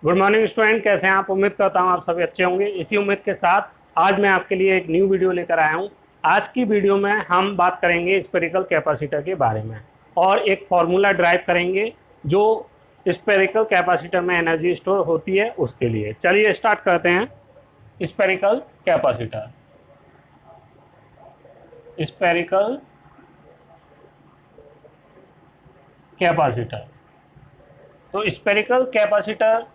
Good morning student, कैसे हैं आप। उम्मीद करता हूं आप सभी अच्छे होंगे। इसी उम्मीद के साथ आज मैं आपके लिए एक न्यू वीडियो लेकर आया हूं। आज की वीडियो में हम बात करेंगे स्फेरिकल कैपेसिटर के बारे में और एक फार्मूला ड्राइव करेंगे जो स्फेरिकल कैपेसिटर में एनर्जी स्टोर होती है उसके लिए। चलिए स्टार्ट करते हैं। Spherical capacitor, spherical capacitor. तो स्फेरिकल कैपेसिटर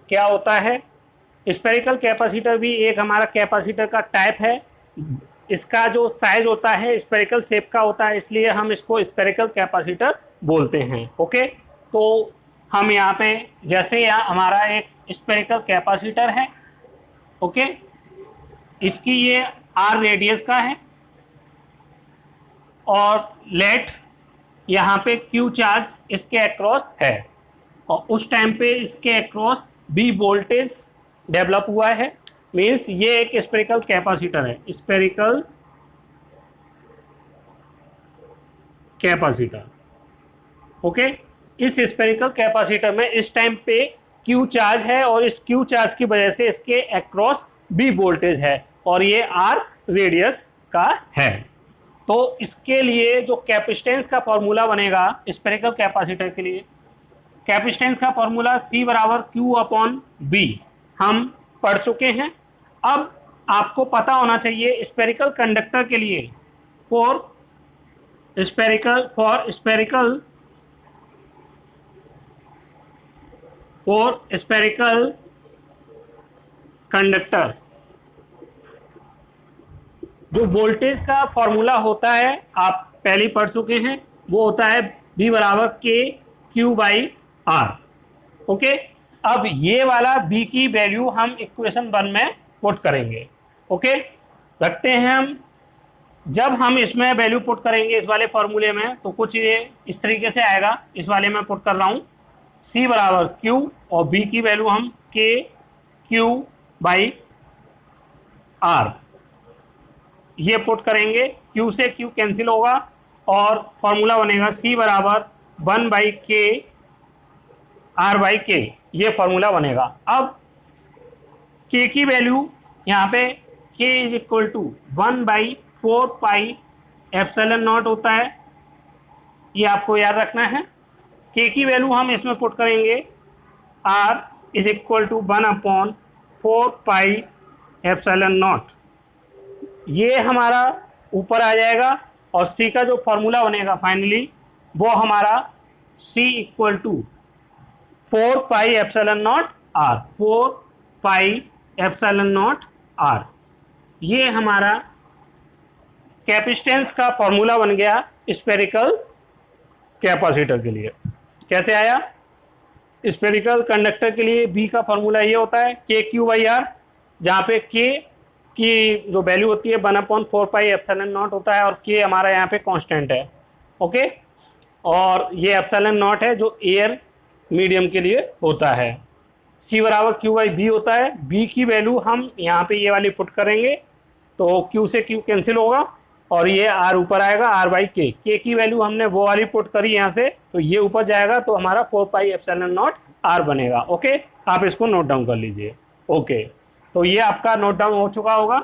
क्या होता है? स्फेरिकल कैपेसिटर भी एक हमारा कैपेसिटर का टाइप है। इसका जो साइज होता है स्फेरिकल शेप का होता है, इसलिए हम इसको स्फेरिकल कैपेसिटर बोलते हैं। ओके, तो हम यहाँ पे जैसे यहाँ हमारा एक स्फेरिकल कैपेसिटर है। ओके, इसकी ये आर रेडियस का है और लेट यहाँ पे क्यू चार्ज इसके अक्रॉस है और उस टाइम पे इसके अक्रॉस बी वोल्टेज डेवलप हुआ है। मीन्स ये एक स्फेरिकल कैपेसिटर है, स्फेरिकल कैपेसिटर। ओके, इस स्फेरिकल कैपेसिटर में इस टाइम पे क्यू चार्ज है और इस क्यू चार्ज की वजह से इसके अक्रॉस बी वोल्टेज है और ये आर रेडियस का है। तो इसके लिए जो कैपेसिटेंस का फॉर्मूला बनेगा स्फेरिकल कैपेसिटर के लिए, कैपेसिटेंस का फॉर्मूला C बराबर Q अपॉन बी हम पढ़ चुके हैं। अब आपको पता होना चाहिए स्फेरिकल कंडक्टर के लिए फॉर स्फेरिकल कंडक्टर जो वोल्टेज का फॉर्मूला होता है आप पहले पढ़ चुके हैं, वो होता है B बराबर KQ बाई आर। ओके, अब ये वाला B की वैल्यू हम इक्वेशन 1 में पुट करेंगे। ओके, रखते हैं हम। जब हम इसमें वैल्यू पुट करेंगे इस वाले फॉर्मूले में तो कुछ ये इस तरीके से आएगा। इस वाले में पुट कर रहा हूँ C बराबर Q और B की वैल्यू हम KQ बाई आर ये पुट करेंगे। Q से Q कैंसिल होगा और फॉर्मूला बनेगा C बराबर 1 बाई के आर बाई के, ये फॉर्मूला बनेगा। अब K की वैल्यू यहाँ पे K is equal to 1 by 4 pi epsilon naught होता है, ये आपको याद रखना है। K की वैल्यू हम इसमें पुट करेंगे R is equal to 1 upon 4 pi epsilon naught, ये हमारा ऊपर आ जाएगा और C का जो फॉर्मूला बनेगा फाइनली वो हमारा C equal to 4 pi epsilon naught R, 4 pi epsilon naught R। ये हमारा कैपेसिटेंस का फॉर्मूला बन गया स्फेरिकल कैपेसिटर के लिए। कैसे आया? स्फेरिकल कंडक्टर के लिए B का फॉर्मूला ये होता है KQ बाई आर, जहाँ पे K की जो वैल्यू होती है 1 अपॉन 4 पाई एप्सिलॉन नॉट होता है और K हमारा यहाँ पे कांस्टेंट है। ओके, और ये एप्सिलॉन नॉट है जो एयर मीडियम के लिए होता है। C बराबर Q बाई बी होता है। B की वैल्यू हम यहाँ पे ये वाली पुट करेंगे तो Q से Q कैंसिल होगा और ये R ऊपर आएगा, R बाई के। K की वैल्यू हमने वो वाली पुट करी यहाँ से तो ये ऊपर जाएगा तो हमारा 4 पाई एप्सिलॉन नॉट R बनेगा। ओके, आप इसको नोट डाउन कर लीजिए। ओके, तो ये आपका नोट डाउन हो चुका होगा।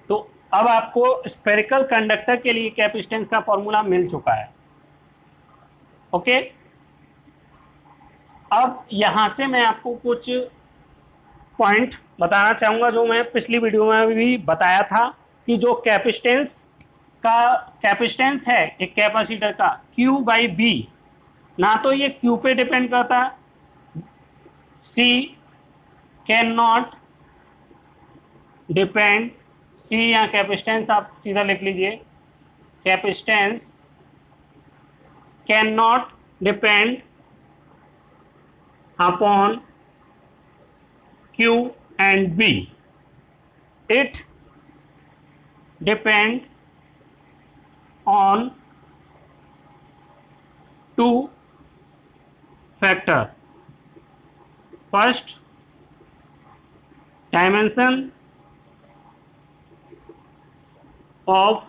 तो अब आपको स्फेरिकल कंडक्टर के लिए कैपेसिटेंस का फॉर्मूला मिल चुका है। ओके, अब यहां से मैं आपको कुछ पॉइंट बताना चाहूंगा जो मैं पिछली वीडियो में भी बताया था कि जो कैपेसिटेंस है एक कैपेसिटर का Q बाई बी, ना तो ये Q पे डिपेंड करता, C can not depend, C या कैपेसिटेंस आप सीधा लिख लीजिए, capacitance can not depend upon Q and B, it depend on two factor. First, dimension of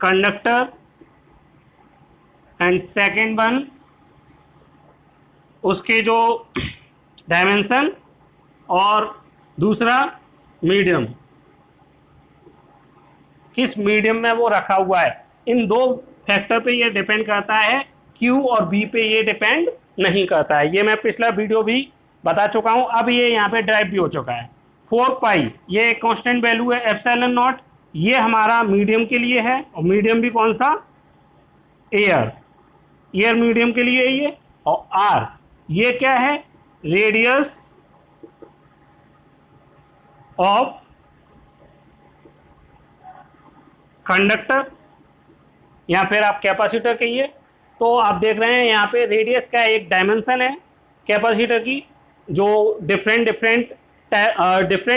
conductor and second one उसके जो डायमेंशन और दूसरा मीडियम, किस मीडियम में वो रखा हुआ है, इन दो फैक्टर पे ये डिपेंड करता है। Q और B पे ये डिपेंड नहीं करता है। ये मैं पिछला वीडियो भी बता चुका हूं। अब ये यहाँ पे ड्राइव भी हो चुका है। 4 पाई ये कांस्टेंट वैल्यू है। एप्सिलॉन नॉट ये हमारा मीडियम के लिए है, और मीडियम भी कौन सा, एयर, एयर मीडियम के लिए ये। और R ये क्या है, रेडियस ऑफ कंडक्टर, या फिर आप कैपेसिटर कहिए। तो आप देख रहे हैं यहाँ पे रेडियस का एक डायमेंशन है कैपेसिटर की, जो डिफरेंट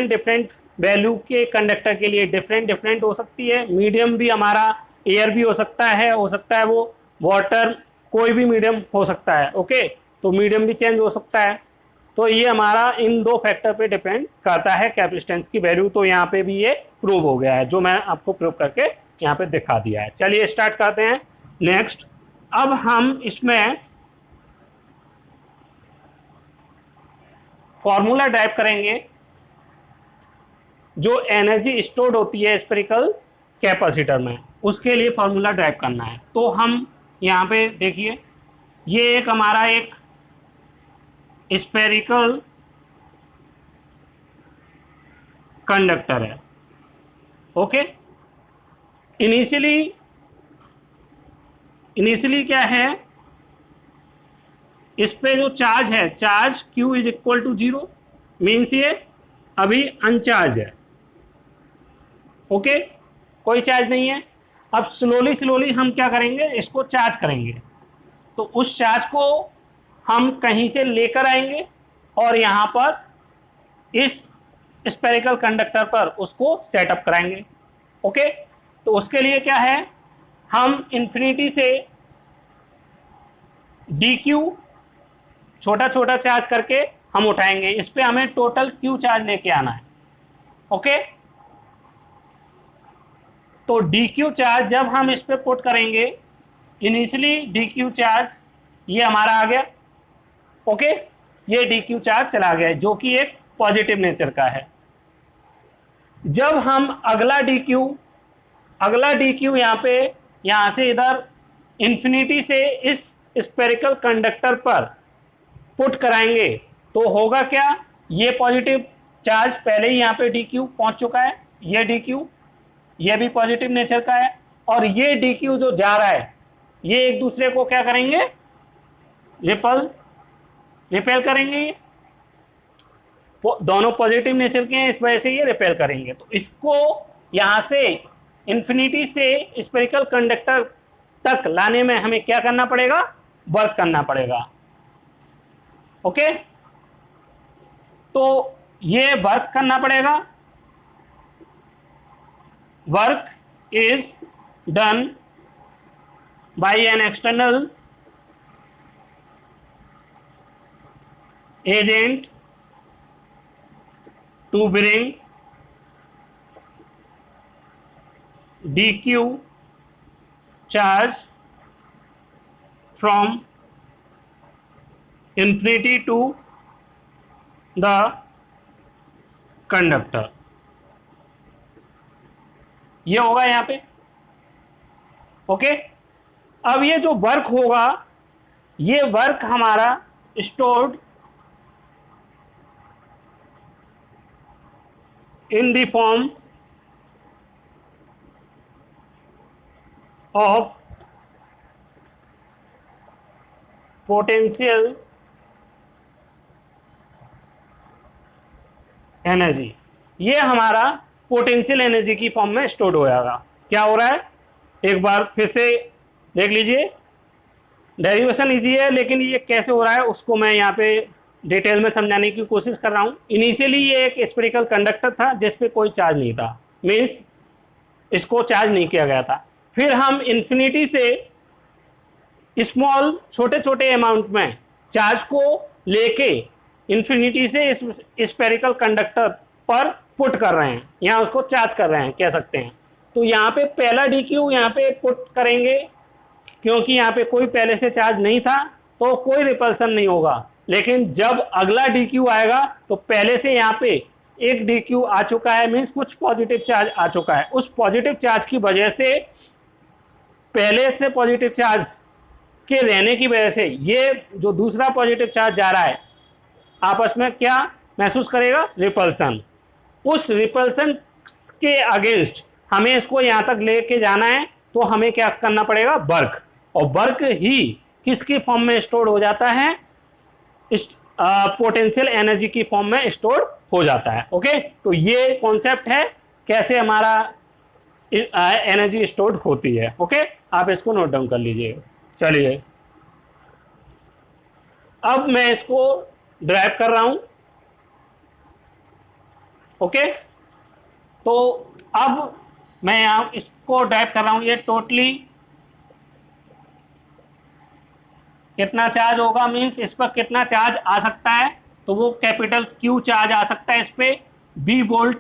डिफरेंट वैल्यू के कंडक्टर के लिए डिफरेंट हो सकती है। मीडियम भी हमारा एयर भी हो सकता है वो वाटर, कोई भी मीडियम हो सकता है। ओके, तो मीडियम भी चेंज हो सकता है। तो ये हमारा इन दो फैक्टर पे डिपेंड करता है कैपेसिटेंस की वैल्यू। तो यहाँ पे भी ये प्रूव हो गया है, जो मैं आपको प्रूव करके यहाँ पे दिखा दिया है। चलिए स्टार्ट करते हैं नेक्स्ट। अब हम इसमें फॉर्मूला ड्राइव करेंगे, जो एनर्जी स्टोर्ड होती है स्फेरिकल कैपेसिटर में, उसके लिए फॉर्मूला ड्राइव करना है। तो हम यहाँ पे देखिए, ये एक हमारा एक स्फेरिकल कंडक्टर है। ओके, इनिशियली क्या है, इस पे जो चार्ज है, charge Q is equal to 0, means ये अभी अनचार्ज है। ओके, कोई चार्ज नहीं है। अब स्लोली हम क्या करेंगे, इसको चार्ज करेंगे। तो उस चार्ज को हम कहीं से लेकर आएंगे और यहाँ पर इस स्फेरिकल कंडक्टर पर उसको सेटअप कराएंगे। ओके, तो उसके लिए क्या है, हम इन्फिनिटी से dq छोटा चार्ज करके हम उठाएंगे। इस पे हमें टोटल q चार्ज लेके आना है। ओके, तो dq चार्ज जब हम इस पे पुट करेंगे, इनिशियली dq चार्ज ये हमारा आ गया। ओके, ये dq चार्ज चला गया, जो कि एक पॉजिटिव नेचर का है। जब हम अगला dq यहाँ से इधर इन्फिनिटी से इस स्फेरिकल कंडक्टर पर पुट कराएंगे, तो होगा क्या, ये पॉजिटिव चार्ज पहले ही यहाँ पे dq पहुंच चुका है, ये dq ये भी पॉजिटिव नेचर का है, और ये dq जो जा रहा है, ये एक दूसरे को क्या करेंगे, रिपेल करेंगे। दोनों पॉजिटिव नेचर के हैं, इस वजह से ये रिपेल करेंगे। तो इसको यहाँ से इन्फिनिटी से स्फेरिकल कंडक्टर तक लाने में हमें क्या करना पड़ेगा, वर्क करना पड़ेगा। ओके, तो ये वर्क करना पड़ेगा। Work is done by an external agent to bring dq charge from infinity to the conductor। ये होगा यहाँ पे। ओके, अब ये जो वर्क होगा, ये वर्क हमारा stored in the form of potential energy. ये हमारा पोटेंशियल एनर्जी की फॉर्म में स्टोर्ड हो जाएगा। क्या हो रहा है, एक बार फिर से देख लीजिए। डेरिवेशन इजी है, लेकिन ये कैसे हो रहा है उसको मैं यहाँ पे डिटेल में समझाने की कोशिश कर रहा हूँ। इनिशियली ये एक स्फेरिकल कंडक्टर था जिस पे कोई चार्ज नहीं था, मीन्स इसको चार्ज नहीं किया गया था। फिर हम इन्फिनिटी से स्मॉल छोटे अमाउंट में चार्ज को लेके इन्फिनिटी से इस स्फेरिकल कंडक्टर पर पुट कर रहे हैं, यहाँ उसको चार्ज कर रहे हैं कह सकते हैं। तो यहाँ पे पहला dq यहाँ पे पुट करेंगे, क्योंकि यहाँ पे कोई पहले से चार्ज नहीं था, तो कोई रिपल्सन नहीं होगा। लेकिन जब अगला DQ आएगा तो पहले से यहाँ पे एक DQ आ चुका है, मीन्स कुछ पॉजिटिव चार्ज आ चुका है। उस पॉजिटिव चार्ज की वजह से, पहले से पॉजिटिव चार्ज के रहने की वजह से, ये जो दूसरा पॉजिटिव चार्ज जा रहा है आपस में क्या महसूस करेगा? रिपल्सन। उस रिपल्सन के अगेंस्ट हमें इसको यहाँ तक लेके जाना है, तो हमें क्या करना पड़ेगा? वर्क। और वर्क ही किसकी फॉर्म में स्टोर हो जाता है? पोटेंशियल एनर्जी की फॉर्म में स्टोर हो जाता है। ओके, तो ये कॉन्सेप्ट है कैसे हमारा एनर्जी स्टोर होती है। ओके, आप इसको नोट डाउन कर लीजिए। चलिए, अब मैं इसको ड्राइव कर रहा हूं। ओके, तो अब मैं यहां इसको ड्राइव कर रहा हूं। ये टोटली कितना चार्ज होगा, मीन्स इस पर कितना चार्ज आ सकता है? तो वो कैपिटल Q चार्ज आ सकता है इस पे, B वोल्ट।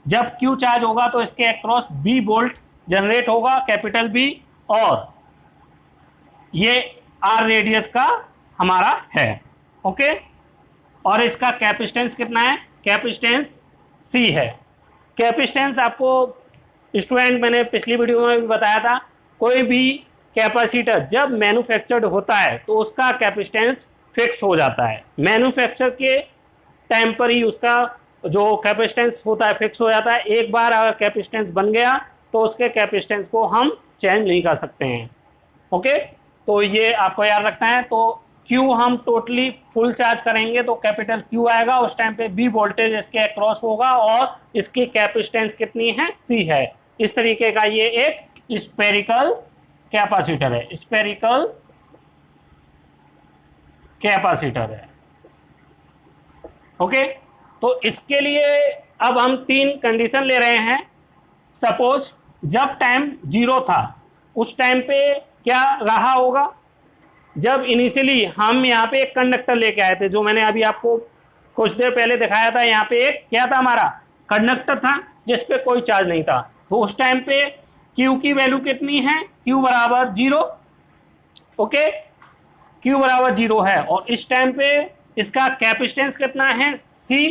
जब Q चार्ज होगा तो इसके अक्रॉस B वोल्ट जनरेट होगा, कैपिटल B, और ये R रेडियस का हमारा है। ओके, और इसका कैपेसिटेंस कितना है? कैपेसिटेंस C है। कैपेसिटेंस आपको स्टूडेंट मैंने पिछली वीडियो में भी बताया था, कोई भी कैपेसिटर जब मैन्युफैक्चर्ड होता है तो उसका कैपेसिटेंस फिक्स हो जाता है। मैन्युफैक्चर के टाइम पर ही उसका जो कैपेसिटेंस होता है फिक्स हो जाता है। एक बार अगर कैपेसिटेंस बन गया तो उसके कैपेसिटेंस को हम चेंज नहीं कर सकते हैं। ओके, तो ये आपको याद रखना है। तो Q हम टोटली फुल चार्ज करेंगे तो कैपिटल Q आएगा, उस टाइम पे B वोल्टेज इसके अक्रॉस होगा और इसकी कैपेसिटेंस कितनी है? C है। इस तरीके का ये एक स्फेरिकल कैपेसिटर है, स्फेरिकल कैपेसिटर है। ओके, तो इसके लिए अब हम 3 कंडीशन ले रहे हैं। सपोज जब टाइम 0 था उस टाइम पे क्या रहा होगा? जब इनिशियली हम यहाँ पे एक कंडक्टर लेके आए थे, जो मैंने अभी आपको कुछ देर पहले दिखाया था, यहाँ पे एक क्या था? हमारा कंडक्टर था जिस पे कोई चार्ज नहीं था। तो उस टाइम पे Q की वैल्यू कितनी है? Q बराबर 0। ओके, Q बराबर 0 है, और इस टाइम पे इसका कैपेसिटेंस कितना है? C,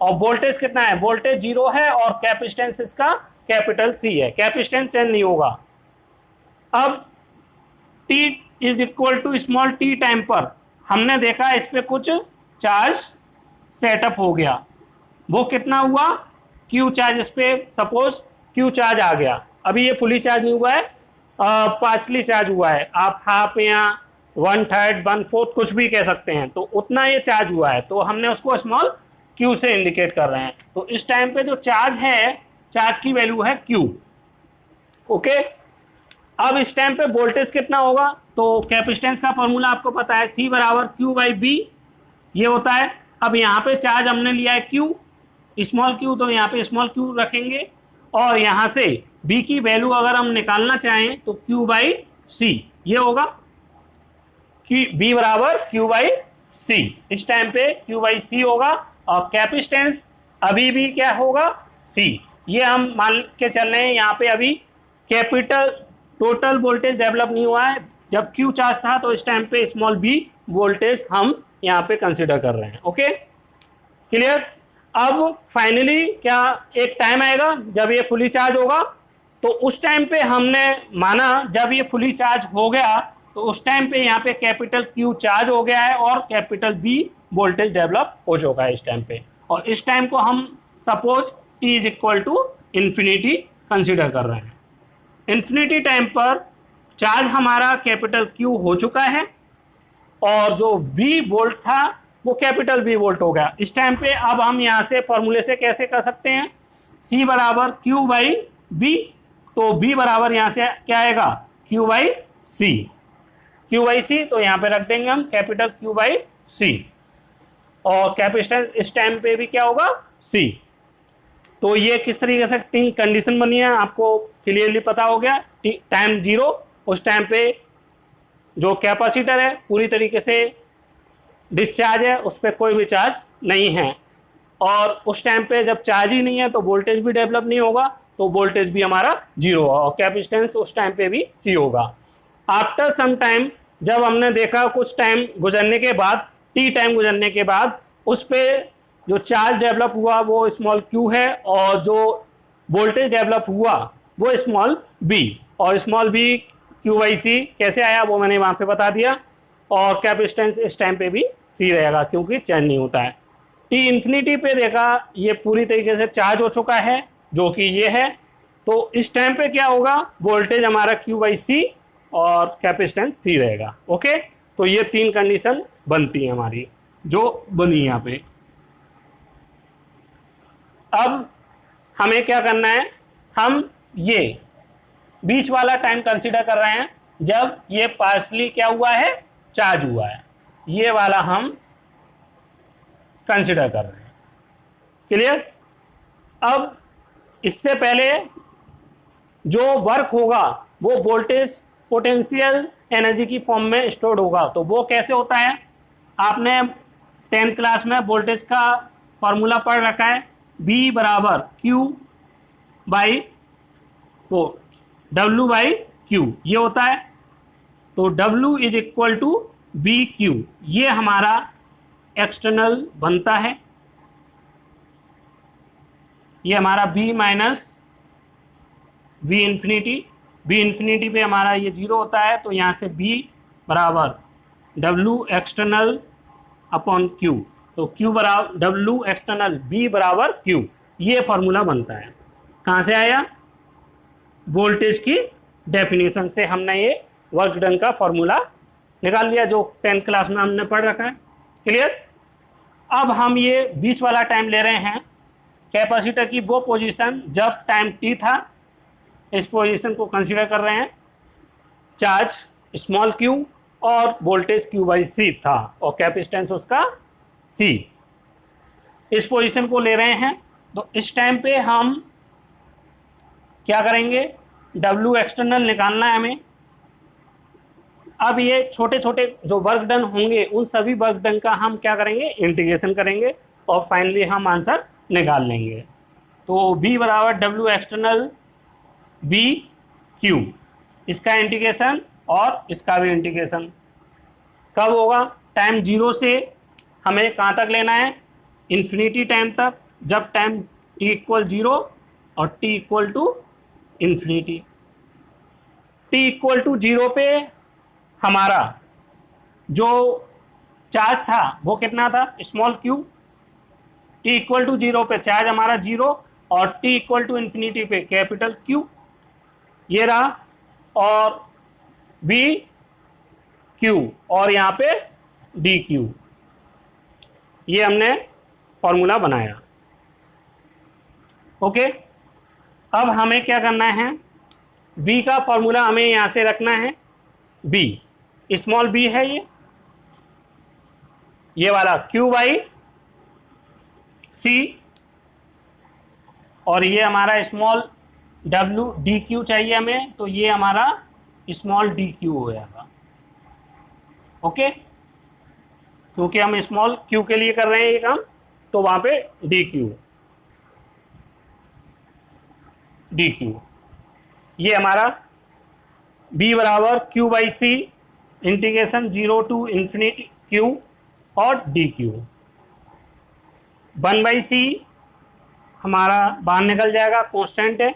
और वोल्टेज कितना है? वोल्टेज 0 है, और कैपेसिटेंस इसका कैपिटल C है। कैपेसिटेंस चेंज नहीं होगा। अब T is equal to small t time पर हमने देखा इस पे कुछ चार्ज सेटअप हो गया। वो कितना हुआ? Q चार्ज इस पे सपोज Q चार्ज आ गया। अभी ये फुली चार्ज नहीं हुआ है, पार्शली चार्ज हुआ है। आप हाफ या 1/3, 1/4 कुछ भी कह सकते हैं। तो उतना ये चार्ज हुआ है, तो हमने उसको स्मॉल Q से इंडिकेट कर रहे हैं। तो इस टाइम पे जो चार्ज है, चार्ज की वैल्यू है Q। ओके, अब इस टाइम पे वोल्टेज कितना होगा? तो कैपेसिटेंस का फॉर्मूला आपको पता है, C बराबर Q/B ये होता है। अब यहाँ पे चार्ज हमने लिया है Q, स्मॉल q, तो यहाँ पे स्मॉल q रखेंगे, और यहाँ से b की वैल्यू अगर हम निकालना चाहें तो Q/C ये होगा, b बराबर Q/C। इस टाइम पे Q/C होगा, और कैपेसिटेंस अभी भी क्या होगा? C। ये हम मान के चल रहे हैं, यहाँ पे अभी कैपिटल टोटल वोल्टेज डेवलप नहीं हुआ है। जब Q चार्ज था तो इस टाइम पे स्मॉल b वोल्टेज हम यहाँ पे कंसिडर कर रहे हैं। Okay, clear? अब फाइनली क्या एक टाइम आएगा जब ये फुली चार्ज होगा, तो उस टाइम पे हमने माना जब ये फुली चार्ज हो गया तो उस टाइम पे यहाँ पे कैपिटल Q चार्ज हो गया है और कैपिटल B वोल्टेज डेवलप हो चुका है इस टाइम पे। और इस टाइम को हम suppose t is equal to infinity consider कर रहे हैं। इन्फिनिटी टाइम पर चार्ज हमारा कैपिटल Q हो चुका है, और जो B वोल्ट था वो कैपिटल B वोल्ट हो गया। इस टाइम पे अब हम यहाँ से फॉर्मूले से कैसे कर सकते हैं? C बराबर Q/B, तो B बराबर यहाँ से क्या आएगा? Q/C। Q/C तो यहाँ पे रख देंगे हम कैपिटल Q/C, और कैपेसिटेंस इस टाइम पे भी क्या होगा? C। तो ये किस तरीके से 3 कंडीशन बनी है आपको क्लियरली पता हो गया। टाइम 0 उस टाइम पे जो कैपेसिटर है पूरी तरीके से डिस्चार्ज है, उस पर कोई भी चार्ज नहीं है, और उस टाइम पे जब चार्ज ही नहीं है तो वोल्टेज भी डेवलप नहीं होगा, तो वोल्टेज भी हमारा 0 होगा, और कैपेसिटेंस उस टाइम पे भी C होगा। आफ्टर सम टाइम जब हमने देखा कुछ टाइम गुजरने के बाद टी टाइम गुजरने के बाद उस पर जो चार्ज डेवलप हुआ वो स्मॉल क्यू है, और जो वोल्टेज डेवलप हुआ वो स्मॉल बी, और स्मॉल बी क्यू बाई सी कैसे आया वो मैंने वहाँ पे बता दिया। और कैपेसिटेंस इस टाइम पे भी सी रहेगा क्योंकि चेंज नहीं होता है। टी इन्फिनिटी पे देखा ये पूरी तरीके से चार्ज हो चुका है जो कि ये है, तो इस टाइम पे क्या होगा, वोल्टेज हमारा क्यू बाई सी और कैपेसिटेंस सी रहेगा। ओके, तो ये 3 कंडीशन बनती है हमारी जो बनी यहाँ पे। अब हमें क्या करना है, हम ये बीच वाला टाइम कंसीडर कर रहे हैं जब ये पार्शली क्या हुआ है, चार्ज हुआ है, ये वाला हम कंसीडर कर रहे हैं। क्लियर? अब इससे पहले जो वर्क होगा वो वोल्टेज पोटेंशियल एनर्जी की फॉर्म में स्टोर्ड होगा। तो वो कैसे होता है, आपने 10th क्लास में वोल्टेज का फॉर्मूला पढ़ रखा है, V बराबर Q बाई वो W बाई Q ये होता है। तो W is equal to B Q, ये हमारा एक्सटर्नल बनता है, ये हमारा B minus V infinity, V infinity पे हमारा ये 0 होता है, तो यहाँ से B बराबर W एक्सटर्नल अपॉन Q, तो Q बराबर W एक्सटर्नल B बराबर Q, ये फॉर्मूला बनता है। कहाँ से आया, वोल्टेज की डेफिनेशन से हमने ये वर्क डन का फॉर्मूला निकाल लिया जो 10th क्लास में हमने पढ़ रखा है। क्लियर? अब हम ये बीच वाला टाइम ले रहे हैं, कैपेसिटर की वो पोजीशन जब टाइम t था, इस पोजीशन को कंसीडर कर रहे हैं, चार्ज स्मॉल q और वोल्टेज q बाई सी था और कैपेसिटेंस उसका c, इस पोजीशन को ले रहे हैं। तो इस टाइम पे हम क्या करेंगे, W एक्सटर्नल निकालना है हमें। अब ये छोटे छोटे जो वर्क डन होंगे उन सभी वर्क डन का हम क्या करेंगे, इंटीग्रेशन करेंगे और फाइनली हम आंसर निकाल लेंगे। तो V बराबर W एक्सटर्नल B Q, इसका इंटीग्रेशन और इसका भी इंटीग्रेशन कब होगा, टाइम 0 से हमें कहाँ तक लेना है, इन्फिनिटी टाइम तक, जब टाइम t इक्वल 0 और t equal to infinity. t equal to 0 पे हमारा जो चार्ज था वो कितना था, small q, t equal to 0 पे चार्ज हमारा 0 और t इक्वल टू इन्फिनिटी पे कैपिटल Q, ये रहा, और B Q और यहाँ पे DQ, ये हमने फॉर्मूला बनाया। ओके, अब हमें क्या करना है, B का फॉर्मूला हमें यहाँ से रखना है, B स्मॉल b है, ये वाला Q बाई C, और ये हमारा स्मॉल W DQ चाहिए हमें, तो ये हमारा स्मॉल DQ हो जाएगा। ओके, क्योंकि हम स्मॉल q के लिए कर रहे हैं ये काम, तो वहां पे DQ, ये हमारा B बराबर Q by C integration 0 to infinity Q और DQ, 1 बाई सी हमारा बाहर निकल जाएगा, कांस्टेंट है,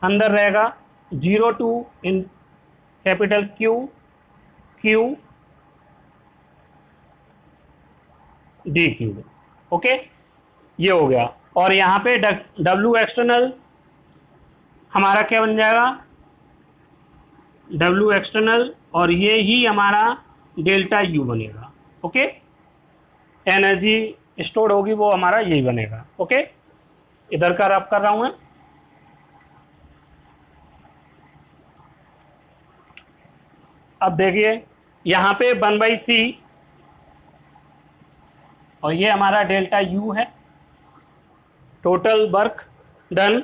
अंदर रहेगा 0 to in capital Q DQ। Okay, ये हो गया। और यहाँ पे W एक्सटर्नल हमारा क्या बन जाएगा, W एक्सटर्नल, और ये ही हमारा डेल्टा U बनेगा। ओके, एनर्जी स्टोर होगी वो हमारा यही बनेगा। ओके, इधर का रब कर रहा हूं मैं। अब देखिए यहाँ पे 1 बाई सी और ये हमारा डेल्टा U है, टोटल वर्क डन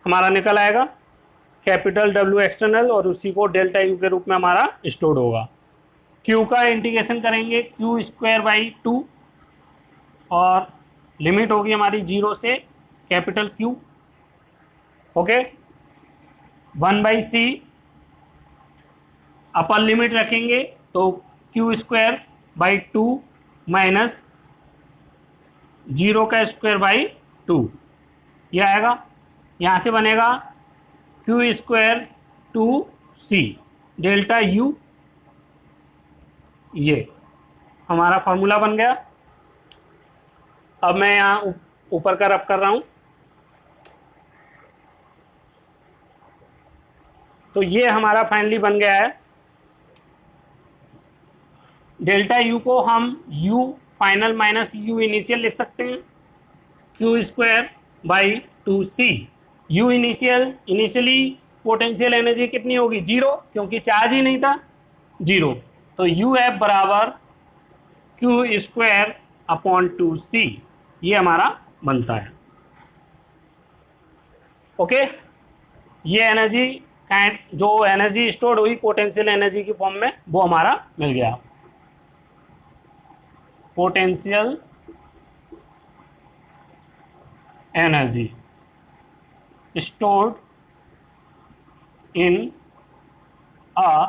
हमारा निकल आएगा कैपिटल W एक्सटर्नल, और उसी को डेल्टा U के रूप में हमारा स्टोर होगा। Q का इंटीग्रेशन करेंगे Q स्क्वायर बाई 2 और लिमिट होगी हमारी 0 से capital Q। Okay, 1 by C upper limit रखेंगे तो Q स्क्वायर बाई 2 माइनस 0 का स्क्वायर बाई 2, ये आएगा। यहाँ से बनेगा Q square 2c delta U, ये हमारा फॉर्मूला बन गया। अब मैं यहाँ ऊपर का रब कर रहा हूँ, तो ये हमारा फाइनली बन गया है। डेल्टा यू को हम you final minus you initial लिख सकते हैं, Q square by 2c। You initially potential energy कितनी होगी, 0, क्योंकि चार्ज ही नहीं था, 0। तो यू एफ बराबर क्यू स्क्वायर अपॉन 2c, ये हमारा बनता है। ओके, ये एनर्जी जो एनर्जी स्टोर्ड हुई पोटेंशियल एनर्जी की फॉर्म में, वो हमारा मिल गया। Potential energy stored in a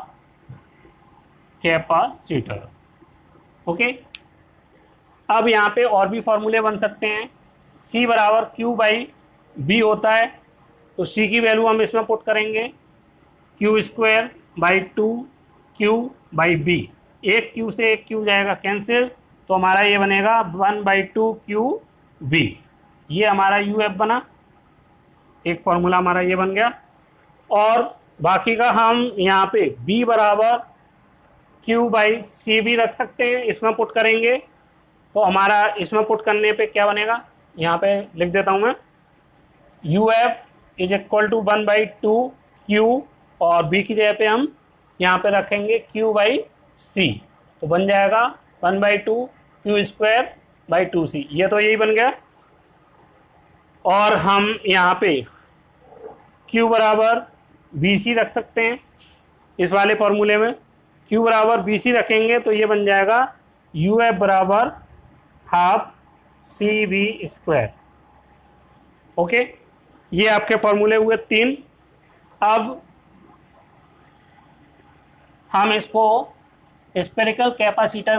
capacitor. Okay, अब यहाँ पे और भी फॉर्मूले बन सकते हैं। C बराबर Q बाई बी होता है, तो C की वैल्यू हम इसमें पुट करेंगे, Q square by 2Q by B. एक Q से एक Q जाएगा कैंसिल, तो हमारा ये बनेगा 1/2QB। ये हमारा UF बना, एक फॉर्मूला हमारा ये बन गया। और बाकी का हम यहाँ पे B बराबर Q बाई सी भी रख सकते हैं, इसमें पुट करेंगे तो हमारा इसमें पुट करने पे क्या बनेगा, यहाँ पे लिख देता हूँ मैं, UF is equal to 1/2Q, और B की जगह पे हम यहाँ पे रखेंगे Q बाई सी, तो बन जाएगा 1/2Q स्क्वायर बाई 2C। ये तो यही बन गया। और हम यहाँ पे Q बराबर BC रख सकते हैं, इस वाले फॉर्मूले में Q बराबर BC रखेंगे तो ये बन जाएगा UF बराबर हाफ CV स्क्वायर। ओके, ये आपके फॉर्मूले हुए 3। अब हम इसको स्फेरिकल कैपेसिटर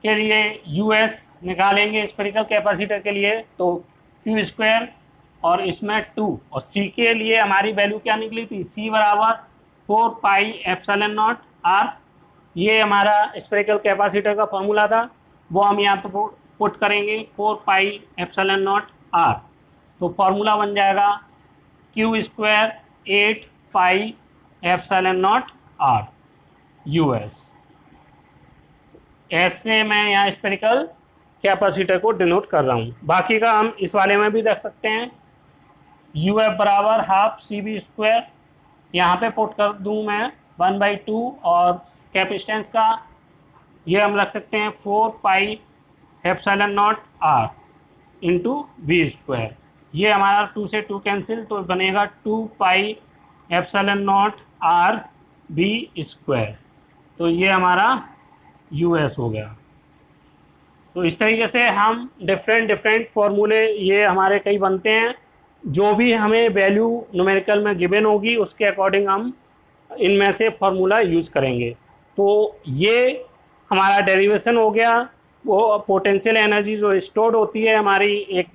के लिए US निकालेंगे। स्फेरिकल कैपेसिटर के लिए तो Q स्क्वायर और इसमें 2, और C के लिए हमारी वैल्यू क्या निकली थी, C बराबर 4πε0 R। ये हमारा स्फेरिकल कैपेसिटर का फॉर्मूला था, वो हम यहाँ पे पुट करेंगे 4πε0 R। तो फॉर्मूला बन जाएगा Q स्क्वायर 8πε0 R US। ऐसे मैं यहाँ स्फेरिकल कैपेसिटर को डिनोट कर रहा हूँ। बाकी का हम इस वाले में भी रख सकते हैं, UF बराबर हाफ CV स्क्वायर, यहाँ पे पुट कर दूँ मैं 1/2, और कैपेसिटेंस का ये हम रख सकते हैं 4πε0 R इंटू बी स्क्वायर। ये हमारा 2 से 2 कैंसिल, तो बनेगा 2πε0 R B स्क्वायर। तो ये हमारा US हो गया। तो इस तरीके से हम डिफरेंट फॉर्मूले ये हमारे कई बनते हैं। जो भी हमें वैल्यू न्यूमेरिकल में गिवन होगी उसके अकॉर्डिंग हम इनमें से फॉर्मूला यूज़ करेंगे। तो ये हमारा डेरिवेशन हो गया, वो पोटेंशियल एनर्जी जो स्टोर्ड होती है हमारी एक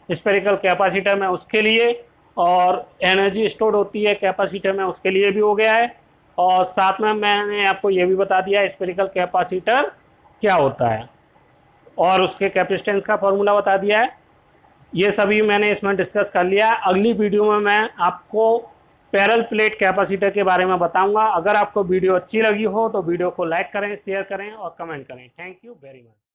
स्फेरिकल कैपेसिटर में उसके लिए, और एनर्जी स्टोर्ड होती है कैपेसिटर में उसके लिए भी हो गया है। और साथ में मैंने आपको ये भी बता दिया स्फेरिकल कैपेसिटर क्या होता है, और उसके कैपेसिटेंस का फॉर्मूला बता दिया है। ये सभी मैंने इसमें डिस्कस कर लिया है। अगली वीडियो में मैं आपको पैरेलल प्लेट कैपेसिटर के बारे में बताऊंगा। अगर आपको वीडियो अच्छी लगी हो तो वीडियो को लाइक करें, शेयर करें और कमेंट करें। Thank you very much.